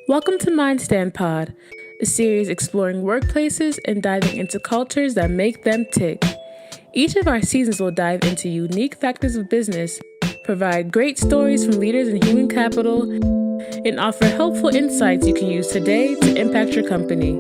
Welcome to MindStand Pod, a series exploring workplaces and diving into cultures that make them tick. Each of our seasons will dive into unique factors of business, provide great stories from leaders in human capital, and offer helpful insights you can use today to impact your company.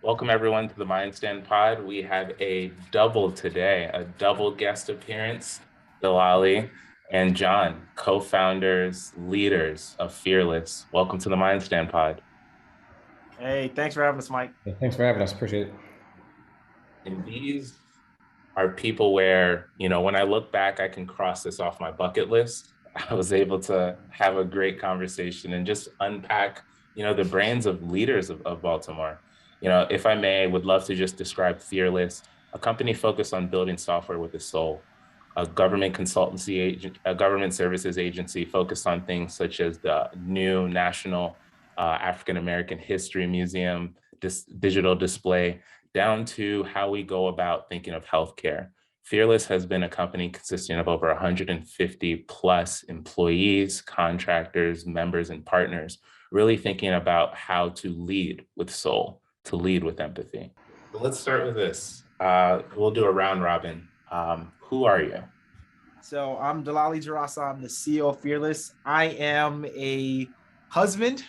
Welcome everyone to the MindStand Pod. We have a double today, a double guest appearance, Delali and John, co-founders, leaders of Fearless. Welcome to the MindStand Pod. Hey, thanks for having us, Mike. Yeah, thanks for having us. Appreciate it. And these are people where, when I look back, I can cross this off my bucket list. I was able to have a great conversation and just unpack, the brains of leaders of Baltimore. If I may, I would love to just describe Fearless, a company focused on building software with a soul, a government consultancy agent, a government services agency focused on things such as the new National African American History Museum, digital display, down to how we go about thinking of healthcare. Fearless has been a company consisting of over 150 plus employees, contractors, members, and partners, really thinking about how to lead with soul, to lead with empathy. So let's start with this. We'll do a round robin. Who are you? So I'm Delali Dzirasa. I'm the CEO of Fearless. I am a husband.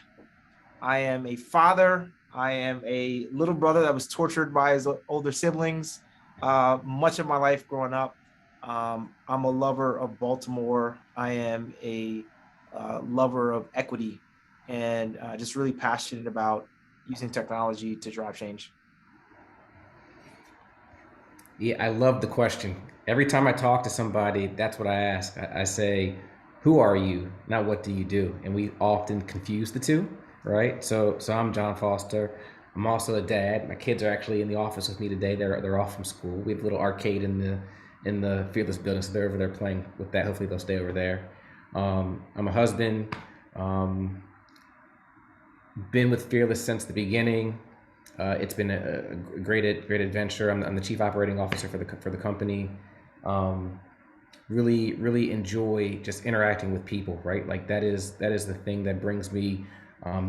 I am a father. I am a little brother that was tortured by his older siblings much of my life growing up. I'm a lover of Baltimore. I am a lover of equity and just really passionate about using technology to drive change. Yeah, I love the question. Every time I talk to somebody, that's what I ask. I say, who are you? Not what do you do? And we often confuse the two, right? So I'm John Foster. I'm also a dad. My kids are actually in the office with me today. They're off from school. We have a little arcade in the Fearless building, so they're over there playing with that. Hopefully they'll stay over there. I'm a husband. Been with Fearless since the beginning. It's been a great adventure. I'm the chief operating officer for the company. Really enjoy just interacting with people, right? Like that is the thing that brings me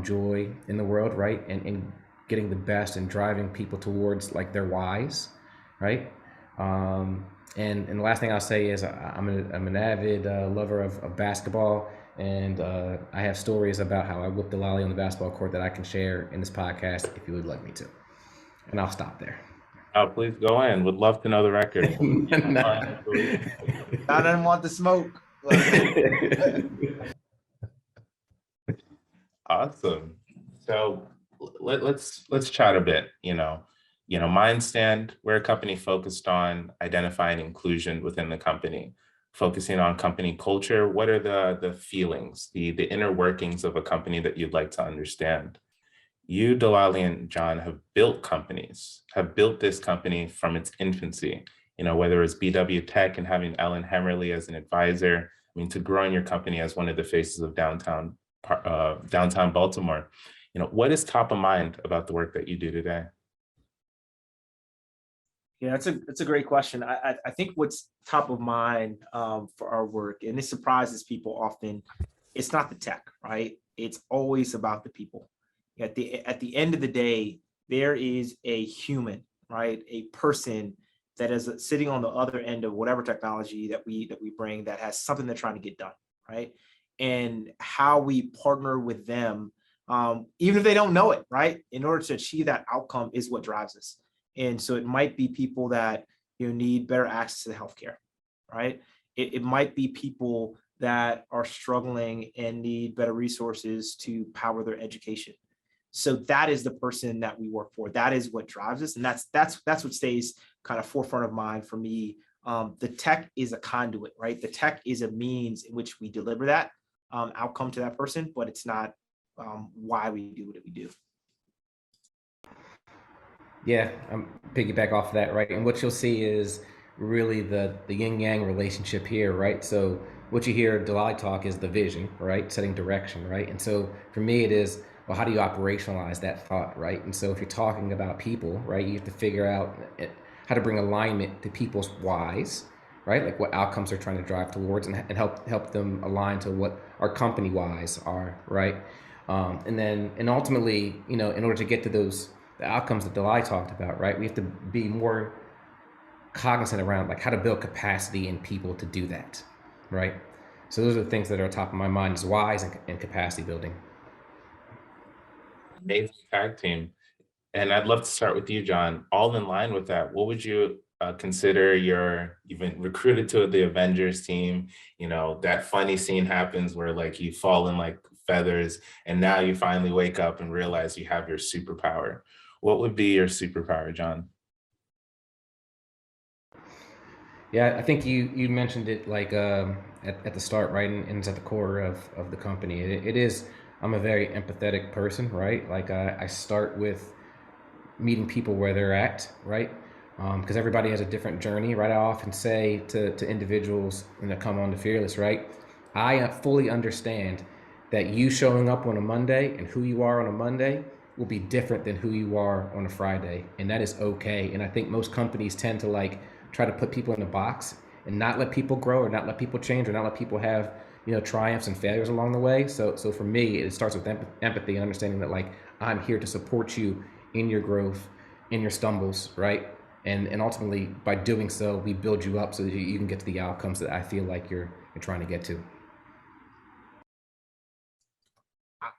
joy in the world, right? And getting the best and driving people towards like their whys, right? And the last thing I'll say is I'm an avid lover of basketball. And I have stories about how I whipped Delali on the basketball court that I can share in this podcast if you would like me to. And I'll stop there. Oh, please go in. Would love to know the record. I didn't want the smoke. Awesome. So let's chat a bit. MindStand, we're a company focused on identifying inclusion within the company, focusing on company culture. What are the feelings, the inner workings of a company that you'd like to understand? You, Delali and John, have built companies, have built this company from its infancy, whether it's BW Tech and having Ellen Hemmerly as an advisor, to growing your company as one of the faces of downtown Baltimore. What is top of mind about the work that you do today? Yeah, it's a great question. I think what's top of mind for our work, and it surprises people often, it's not the tech, right? It's always about the people. At the end of the day, there is a human, right? A person that is sitting on the other end of whatever technology that we bring that has something they're trying to get done, right? And how we partner with them, even if they don't know it, right? In order to achieve that outcome is what drives us. And so it might be people that need better access to the healthcare, right? It might be people that are struggling and need better resources to power their education. So that is the person that we work for. That is what drives us, and that's what stays kind of forefront of mind for me. The tech is a conduit, right? The tech is a means in which we deliver that outcome to that person, but it's not why we do what we do. Yeah, I'm piggyback off of that, right? And what you'll see is really the yin yang relationship here, right? So what you hear Delali talk is the vision, right? Setting direction, right? And so for me, it is, well, how do you operationalize that thought, right? And so if you're talking about people, right, you have to figure out how to bring alignment to people's whys, right? Like what outcomes they're trying to drive towards, and help them align to what our company wise are, right? And ultimately, in order to get to the outcomes that Delali talked about, right, we have to be more cognizant around like how to build capacity in people to do that, right? So those are the things that are top of my mind, is whys and capacity building. Amazing tag team. And I'd love to start with you, John. All in line with that, what would you consider you've been recruited to the Avengers team? That funny scene happens where like you fall in like feathers, and now you finally wake up and realize you have your superpower. What would be your superpower, John? Yeah, I think you mentioned it like at the start, right? And it's at the core of the company. It is, I'm a very empathetic person, right? Like I start with meeting people where they're at, right? Because everybody has a different journey, right? I often say to individuals when they come on to Fearless, right? I fully understand that you showing up on a Monday and who you are on a Monday will be different than who you are on a Friday. And that is okay. And I think most companies tend to like try to put people in a box and not let people grow, or not let people change, or not let people have, triumphs and failures along the way. So for me, it starts with empathy and understanding that like I'm here to support you in your growth, in your stumbles, right? And ultimately, by doing so, we build you up so that you can get to the outcomes that I feel like you're trying to get to.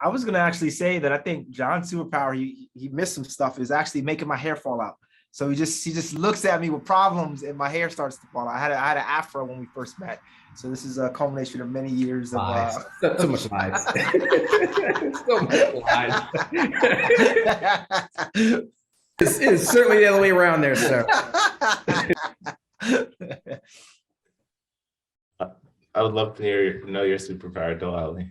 I was going to actually say that I think John's superpower, he missed some stuff, is actually making my hair fall out. So he just looks at me with problems and my hair starts to fall out. I had an afro when we first met. So this is a culmination of many years of so much lies. So much lies. It is certainly the other way around there, sir. I would love to know your superpower, Delali.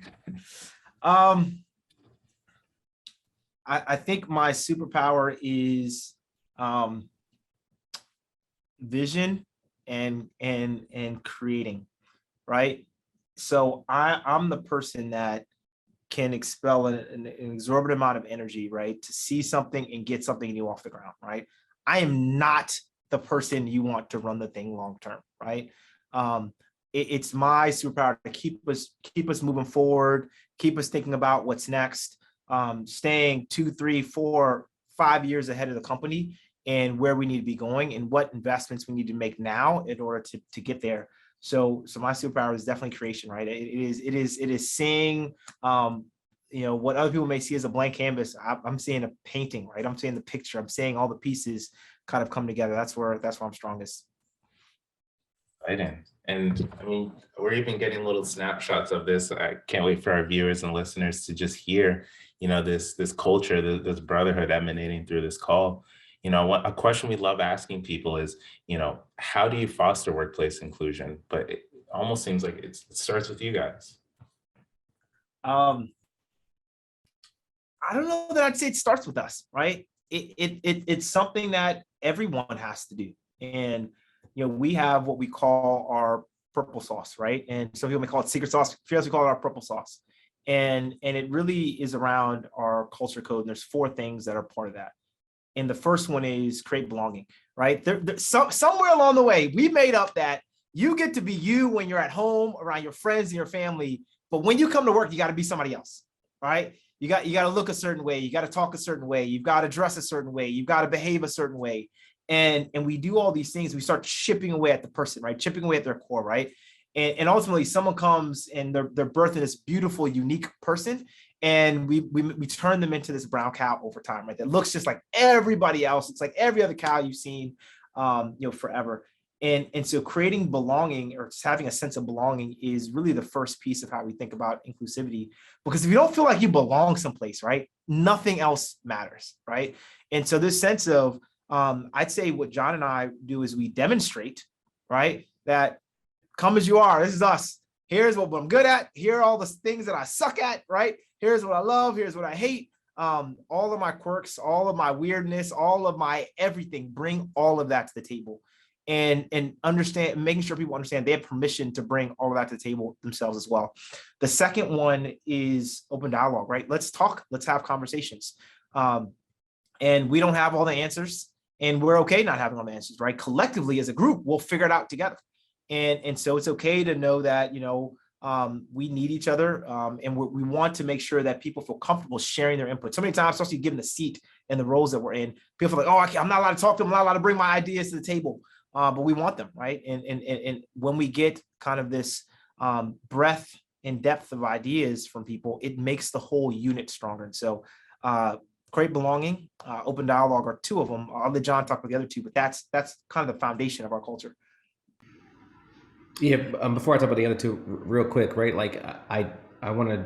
I think my superpower is vision and creating, right? So I'm the person that can expel an exorbitant amount of energy, right, to see something and get something new off the ground, right? I am not the person you want to run the thing long term, right? It's my superpower to keep us moving forward, keep us thinking about what's next, staying 2, 3, 4, 5 years ahead of the company and where we need to be going and what investments we need to make now in order to get there. So my superpower is definitely creation, right? It is seeing, what other people may see as a blank canvas. I'm seeing a painting, right? I'm seeing the picture. I'm seeing all the pieces kind of come together. That's where I'm strongest. Exciting. And I mean, we're even getting little snapshots of this. I can't wait for our viewers and listeners to just hear, this culture, this brotherhood emanating through this call. A question we love asking people is, how do you foster workplace inclusion? But it almost seems like it starts with you guys. I don't know that I'd say it starts with us, right? It's something that everyone has to do. And, we have what we call our purple sauce, right? And some people may call it secret sauce. We call it our purple sauce. And it really is around our culture code. And there's 4 things that are part of that. And the first one is create belonging, right? Somewhere along the way, we made up that you get to be you when you're at home around your friends and your family. But when you come to work, you got to be somebody else, right? You got to look a certain way. You got to talk a certain way. You've got to dress a certain way. You've got to behave a certain way. And we do all these things. We start chipping away at the person, right? Chipping away at their core, right? And ultimately, someone comes and they're birthing this beautiful, unique person. And we turn them into this brown cow over time, right? That looks just like everybody else. It's like every other cow you've seen, forever. And so creating belonging, or just having a sense of belonging, is really the first piece of how we think about inclusivity. Because if you don't feel like you belong someplace, right, nothing else matters, right? And so this sense of, I'd say what John and I do is we demonstrate, right, that come as you are. This is us. Here's what I'm good at. Here are all the things that I suck at, right? Here's what I love. Here's what I hate. All of my quirks, all of my weirdness, all of my everything, bring all of that to the table. And understand, making sure people understand they have permission to bring all of that to the table themselves as well. The second one is open dialogue, right? Let's talk, let's have conversations. And we don't have all the answers, and we're okay not having all the answers, right? Collectively as a group, we'll figure it out together. And so it's okay to know that, we need each other, and we want to make sure that people feel comfortable sharing their input. So many times, especially given the seat and the roles that we're in, people feel like, oh, I'm not allowed to talk to them, I'm not allowed to bring my ideas to the table, but we want them, right? And when we get kind of this breadth and depth of ideas from people, it makes the whole unit stronger. And so create belonging, open dialogue are two of them. I'll let John talk about the other two, but that's kind of the foundation of our culture. Yeah, before I talk about the other two, real quick, right? Like I want to,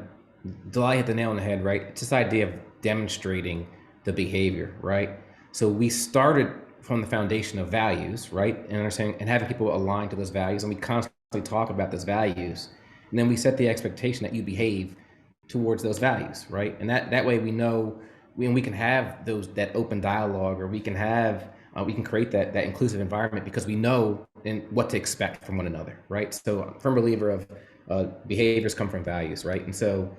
Delali hit the nail on the head, right? It's this idea of demonstrating the behavior, right? So we started from the foundation of values, right? And understanding and having people align to those values, and we constantly talk about those values, and then we set the expectation that you behave towards those values, right? And that way we know when we can have that open dialogue, or we can have we can create that inclusive environment because we know what to expect from one another, right? So I'm a firm believer of behaviors come from values, right? And so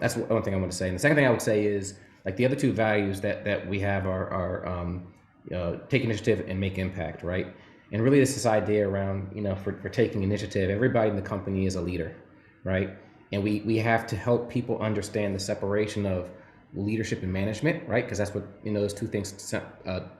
that's one thing I want to say. And the second thing I would say is, like, the other two values that we have are take initiative and make impact, right? And really it's this idea around, for taking initiative, everybody in the company is a leader, right? And we have to help people understand the separation of leadership and management, right? Because that's what, those two things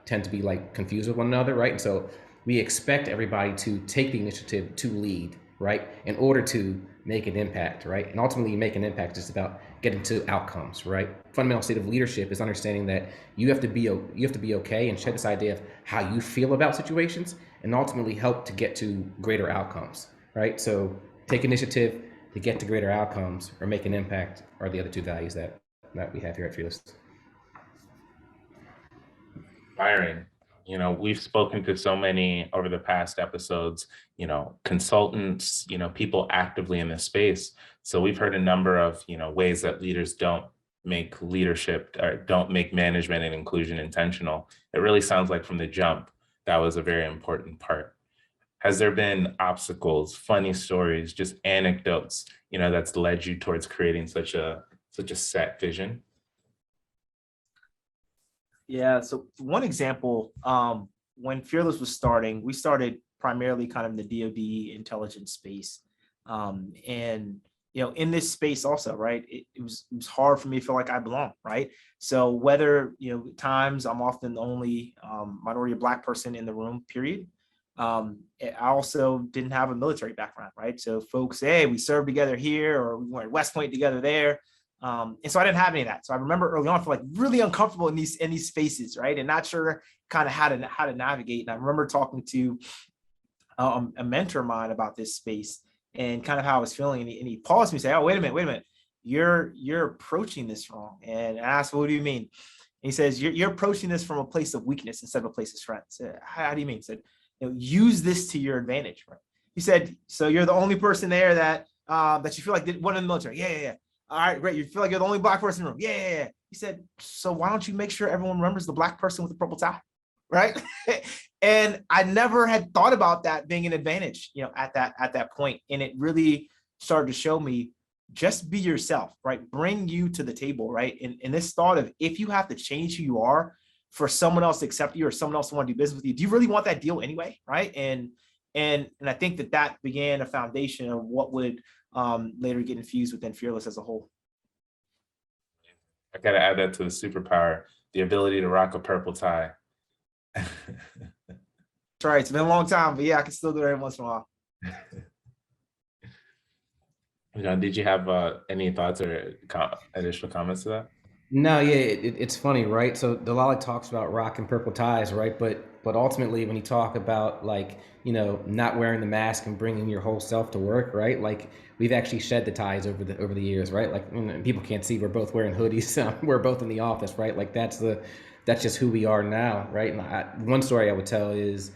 tend to be like confused with one another, right? And so we expect everybody to take the initiative to lead, right? In order to make an impact, right? And ultimately make an impact is about getting to outcomes, right? Fundamental state of leadership is understanding that you have to be okay and shed this idea of how you feel about situations and ultimately help to get to greater outcomes, right? So take initiative to get to greater outcomes or make an impact are the other two values that we have here at Fearless. Byron, we've spoken to so many over the past episodes, consultants, people actively in this space. So we've heard a number of, ways that leaders don't make leadership or don't make management and inclusion intentional. It really sounds like from the jump, that was a very important part. Has there been obstacles, funny stories, just anecdotes, that's led you towards creating such a set vision? Yeah, so one example, when Fearless was starting, we started primarily kind of in the DoD intelligence space. And, in this space also, right, it was hard for me to feel like I belong, right? So whether, times I'm often the only minority or Black person in the room, period. I also didn't have a military background, right? So folks say, hey, we served together here, or we went at West Point together there. And so I didn't have any of that. So I remember early on, I feel like really uncomfortable in these spaces, right? And not sure kind of how to navigate. And I remember talking to a mentor of mine about this space and kind of how I was feeling. And he paused me and said, oh, wait a minute. You're approaching this wrong. And I asked, well, what do you mean? And he says, you're approaching this from a place of weakness instead of a place of strength. I said, how do you mean? He said, use this to your advantage, right? He said, so you're the only person there that you feel like did one in the military. Yeah. All right, great. You feel like you're the only Black person in the room. Yeah. He said, so why don't you make sure everyone remembers the Black person with the purple tie, right? And I never had thought about that being an advantage, at that point. And it really started to show me, just be yourself, right? Bring you to the table, right? And this thought of, if you have to change who you are for someone else to accept you or someone else to want to do business with you, do you really want that deal anyway, right? And I think that began a foundation of what would later get infused within Fearless as a whole. I got to add that to the superpower, the ability to rock a purple tie. That's right. It's been a long time, but yeah, I can still do it every once in a while. Did you have any thoughts or additional comments to that? No, yeah, it's funny, right? So Delali talks about rocking purple ties, right? But ultimately, when you talk about, like, not wearing the mask and bringing your whole self to work, right? Like, we've actually shed the ties over the years, right? Like, people can't see we're both wearing hoodies. We're both in the office, right? Like, that's just who we are now, right? And one story I would tell is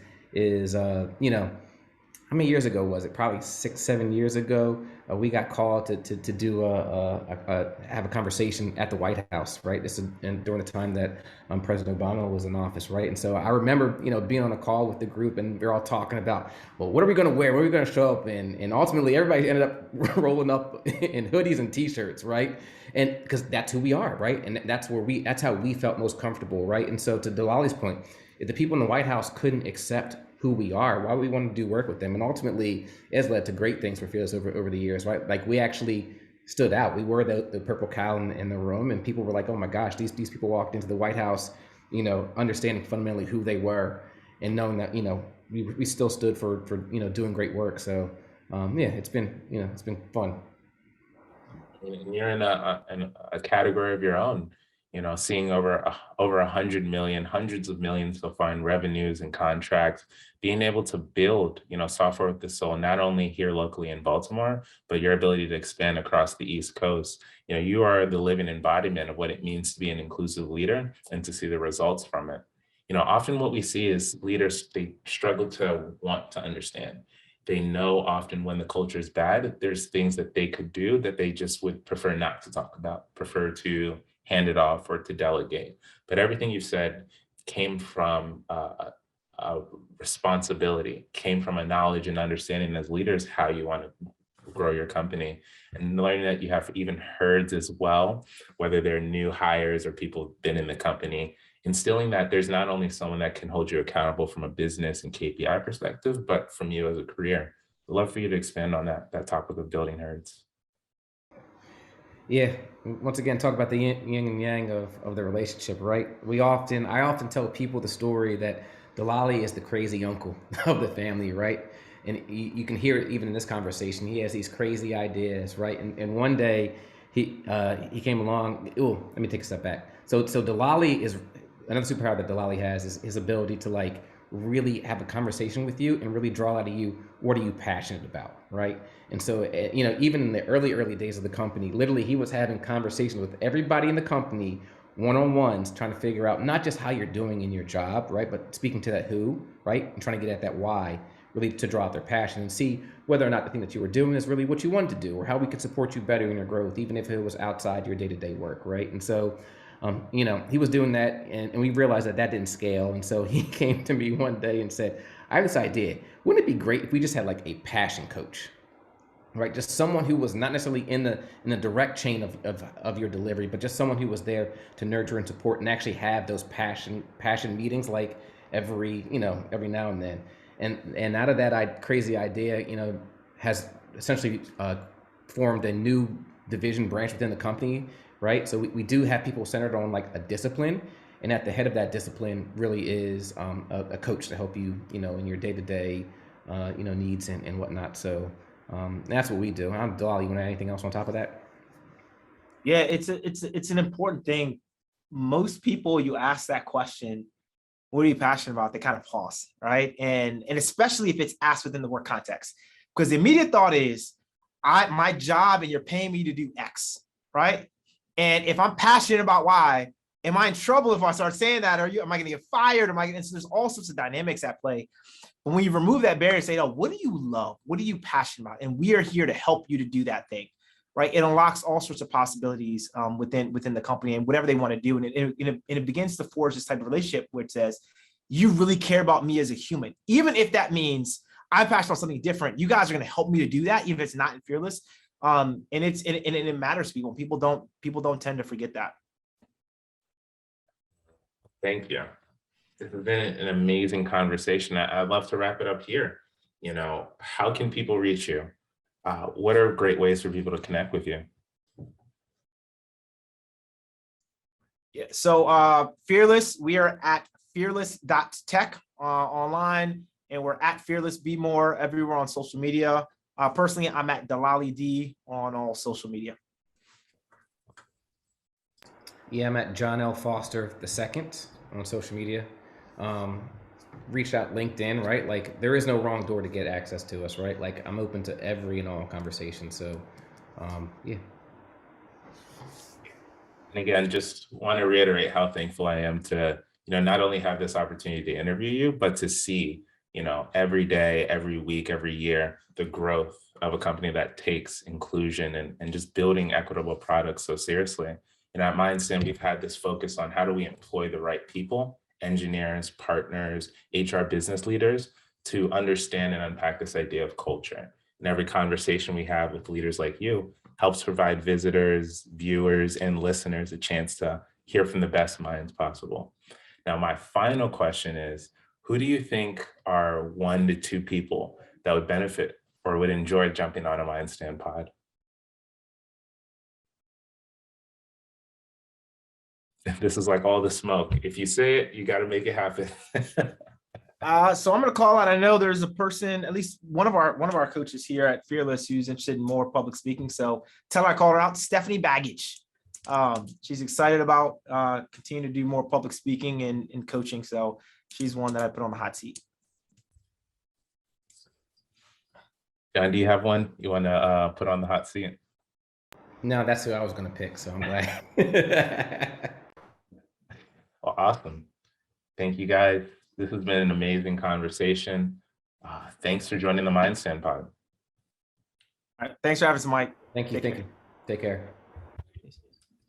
how many years ago was it? Probably 6-7 years ago. We got called to do have a conversation at the White House, right? This is during the time that President Obama was in office, right? And so I remember, being on a call with the group, and we're all talking about, well, what are we going to wear? What are we going to show up in? And ultimately, everybody ended up rolling up in hoodies and T-shirts, right? And because that's who we are, right? And that's how we felt most comfortable, right? And so, to Delali's point, if the people in the White House couldn't accept who we are, why we want to do work with them. And ultimately, it has led to great things for Fearless over the years, right? Like we actually stood out. We were the purple cow in the room, and people were like, oh my gosh, these people walked into the White House, understanding fundamentally who they were and knowing that, we still stood for doing great work. So it's been fun. And you're in a category of your own, seeing over 100 million, hundreds of millions so far in revenues and contracts, being able to build, software with the soul, not only here locally in Baltimore, but your ability to expand across the East Coast. You are the living embodiment of what it means to be an inclusive leader and to see the results from it. Often what we see is leaders, they struggle to want to understand. They know often when the culture is bad, there's things that they could do that they just would prefer not to talk about, prefer to hand it off or to delegate. But everything you said came from a responsibility, came from a knowledge and understanding as leaders how you want to grow your company, and learning that you have even herds as well, whether they're new hires or people who've been in the company, instilling that there's not only someone that can hold you accountable from a business and KPI perspective, but from you as a career. I'd love for you to expand on that topic of building herds. Yeah, once again, talk about the yin and yang of the relationship, right? I often tell people the story that Delali is the crazy uncle of the family, right? And you can hear it even in this conversation. He has these crazy ideas, right? And one day he came along. Oh, let me take a step back. So Delali is another superpower that Delali has is his ability to like really have a conversation with you and really draw out of you, what are you passionate about, right? And so, even in the early days of the company, literally he was having conversations with everybody in the company, one-on-ones, trying to figure out not just how you're doing in your job, right? But speaking to that who, right? And trying to get at that why, really to draw out their passion and see whether or not the thing that you were doing is really what you wanted to do or how we could support you better in your growth, even if it was outside your day-to-day work, right? And so, he was doing that and we realized that didn't scale. And so he came to me one day and said, I have this idea. Wouldn't it be great if we just had like a passion coach, right? Just someone who was not necessarily in the direct chain of your delivery, but just someone who was there to nurture and support and actually have those passion meetings like every now and then. And out of that crazy idea, has essentially formed a new division branch within the company, right? So we do have people centered on like a discipline, and at the head of that discipline really is a coach to help you, in your day-to-day, needs and whatnot. So that's what we do. I'm Delali. You want to add anything else on top of that? Yeah, it's an important thing. Most people, you ask that question, what are you passionate about? They kind of pause, right? And especially if it's asked within the work context, because the immediate thought is, my job and you're paying me to do X, right? And if I'm passionate about Y, am I in trouble if I start saying that? Am I going to get fired? And so there's all sorts of dynamics at play. But when you remove that barrier, say, no, what do you love? What are you passionate about? And we are here to help you to do that thing, right? It unlocks all sorts of possibilities within the company and whatever they want to do. And it begins to forge this type of relationship where it says, you really care about me as a human. Even if that means I'm passionate about something different, you guys are going to help me to do that, even if it's not in Fearless. And it matters to people. People don't tend to forget that. Thank you. This has been an amazing conversation. I'd love to wrap it up here. How can people reach you? What are great ways for people to connect with you? Yeah. So Fearless, we are at fearless.tech online, and we're at Fearless Be More everywhere on social media. Personally, I'm at Delali D on all social media. Yeah, I'm at John L. Foster II on social media. Reach out LinkedIn, right? Like there is no wrong door to get access to us, right? Like I'm open to every and all conversation. So yeah. And again, just want to reiterate how thankful I am to, not only have this opportunity to interview you, but to see, every day, every week, every year, the growth of a company that takes inclusion and just building equitable products so seriously. At MindStand, we've had this focus on how do we employ the right people, engineers, partners, HR business leaders, to understand and unpack this idea of culture. And every conversation we have with leaders like you helps provide visitors, viewers, and listeners a chance to hear from the best minds possible. Now, my final question is, who do you think are 1 to 2 people that would benefit or would enjoy jumping on a MindStand pod? This is like all the smoke. If you say it, you got to make it happen. So I'm going to call out. I know there's a person, at least one of our coaches here at Fearless, who's interested in more public speaking. So tell her I called her out, Stephanie Baggage. She's excited about continuing to do more public speaking and coaching. So she's one that I put on the hot seat. John, do you have one you want to put on the hot seat? No, that's who I was going to pick. So I'm glad. Well, awesome. Thank you, guys. This has been an amazing conversation. Thanks for joining the MindStand Pod. All right. Thanks for having us, Mike. Thank you. Take care.